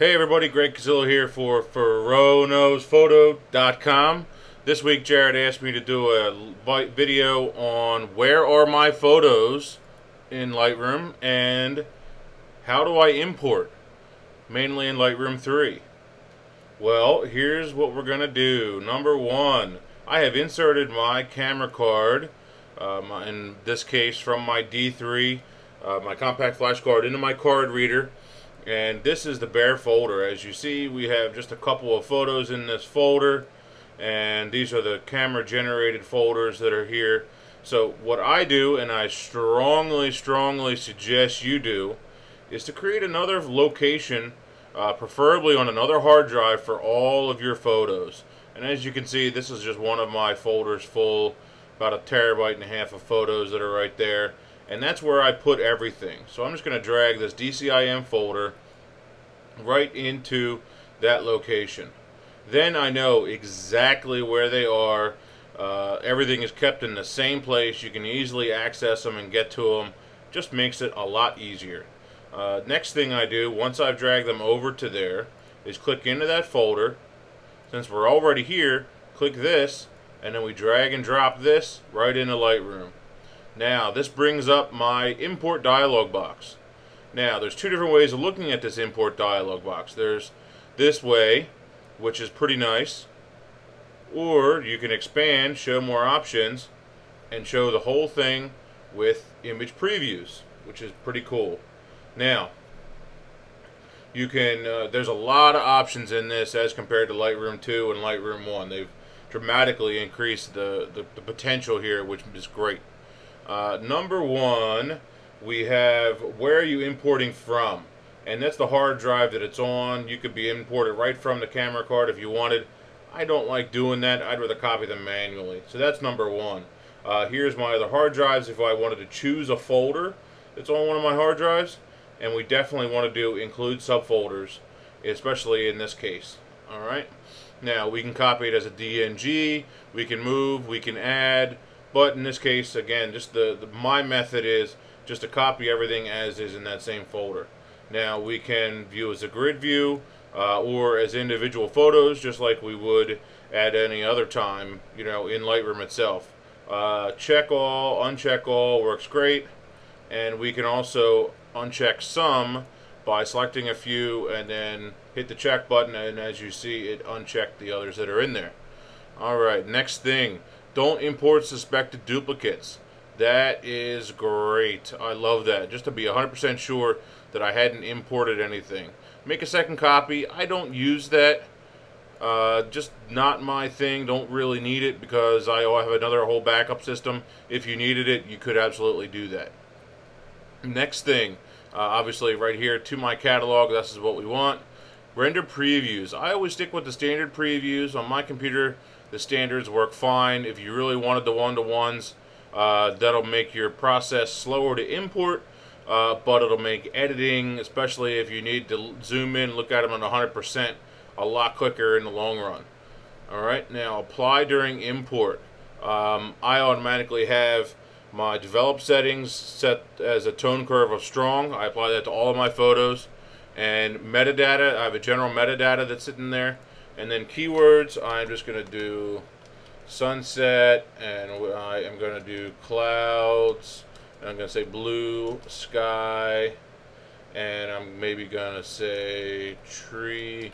Hey everybody, Greg Casillo here for FerroKnowsPhoto.com. This week Jared asked me to do a video on where are my photos in Lightroom and how do I import, mainly in Lightroom 3. Well, here's what we're going to do. Number one, I have inserted my camera card, in this case from my D3, my compact flash card, into my card reader. And this is the bare folder. As you see, we have just a couple of photos in this folder, and these are the camera generated folders that are here. So what I do, and I strongly suggest you do, is to create another location, preferably on another hard drive, for all of your photos. And as you can see, this is just one of my folders full, about 1.5 terabytes of photos that are right there. And that's where I put everything. So I'm just going to drag this DCIM folder right into that location. Then I know exactly where they are. Everything is kept in the same place. You can easily access them and get to them. Just makes it a lot easier. Next thing I do, once I've dragged them over to there, is click into that folder. Since we're already here, click this, and then we drag and drop this right into Lightroom. Now, this brings up my import dialog box. Now, there's two different ways of looking at this import dialog box. There's this way, which is pretty nice, or you can expand, show more options, and show the whole thing with image previews, which is pretty cool. Now, you can, there's a lot of options in this as compared to Lightroom 2 and Lightroom 1. They've dramatically increased the potential here, which is great. Number one, we have where are you importing from, and that's the hard drive that it's on. You could be imported right from the camera card if you wanted. I don't like doing that. I'd rather copy them manually. So that's number one. Here's my other hard drives if I wanted to choose a folder that's on one of my hard drives, and we definitely want to do include subfolders, especially in this case. Alright, now we can copy it as a DNG, we can move, we can add. But in this case, again, just my method is just to copy everything as is in that same folder. Now we can view as a grid view or as individual photos, just like we would at any other time, you know, in Lightroom itself. Check all, uncheck all works great, and we can also uncheck some by selecting a few and then hit the check button, and as you see, it unchecked the others that are in there. Alright, next thing. Don't import suspected duplicates. That is great. I love that. Just to be 100% sure that I hadn't imported anything. Make a second copy. I don't use that. Just not my thing. Don't really need it because I have another whole backup system. If you needed it, you could absolutely do that. Next thing, obviously right here to my catalog, this is what we want. Render previews. I always stick with the standard previews. On my computer, the standards work fine. If you really wanted the one-to-ones, that'll make your process slower to import, but it'll make editing, especially if you need to zoom in, look at them at 100%, a lot quicker in the long run. Alright, now apply during import. I automatically have my develop settings set as a tone curve of strong. I apply that to all of my photos. And metadata, I have a general metadata that's sitting there. And then keywords, I'm just going to do sunset, and I am going to do clouds, and I'm going to say blue sky, and I'm maybe going to say tree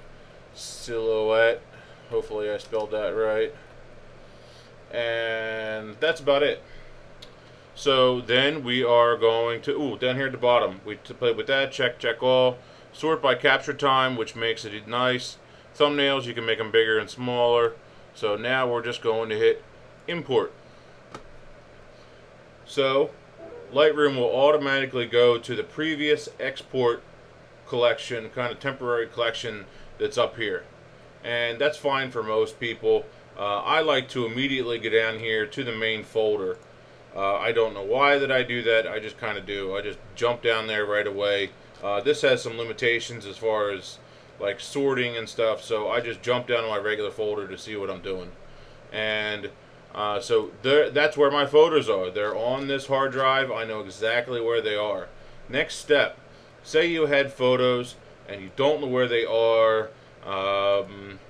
silhouette. Hopefully I spelled that right. And that's about it. So then we are going to, down here at the bottom, we play with that, check all, sort by capture time, which makes it nice. Thumbnails, you can make them bigger and smaller. So now we're just going to hit import. So Lightroom will automatically go to the previous export collection, kind of temporary collection that's up here. And that's fine for most people. I like to immediately go down here to the main folder. I don't know why that I do that. I just kind of do. I just jump down there right away. This has some limitations as far as like sorting and stuff, so I just jump down to my regular folder to see what I'm doing. And so that's where my photos are. They're on this hard drive. I know exactly where they are. Next step, say you had photos and you don't know where they are,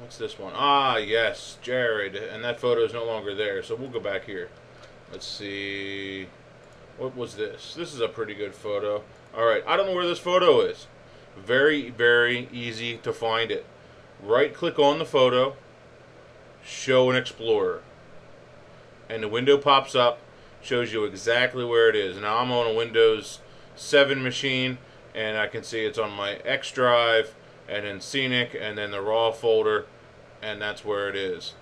what's this one? Ah, yes, Jared, and that photo is no longer there, so we'll go back here. Let's see, what was this? This is a pretty good photo. Alright, I don't know where this photo is. Very, very easy to find it. Right click on the photo, show in Explorer, and the window pops up, shows you exactly where it is. Now I'm on a Windows 7 machine, and I can see it's on my X drive, and then Scenic, and then the RAW folder, and that's where it is.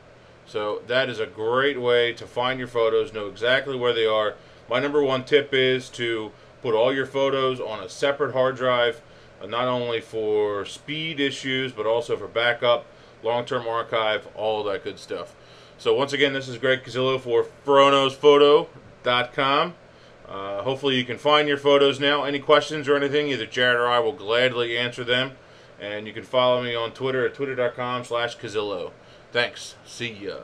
So that is a great way to find your photos, know exactly where they are. My number one tip is to put all your photos on a separate hard drive, not only for speed issues, but also for backup, long-term archive, all that good stuff. So once again, this is Greg Casillo for FronosPhoto.com. Hopefully you can find your photos now. Any questions or anything, either Jared or I will gladly answer them. And you can follow me on Twitter at twitter.com/Casillo. Thanks. See ya.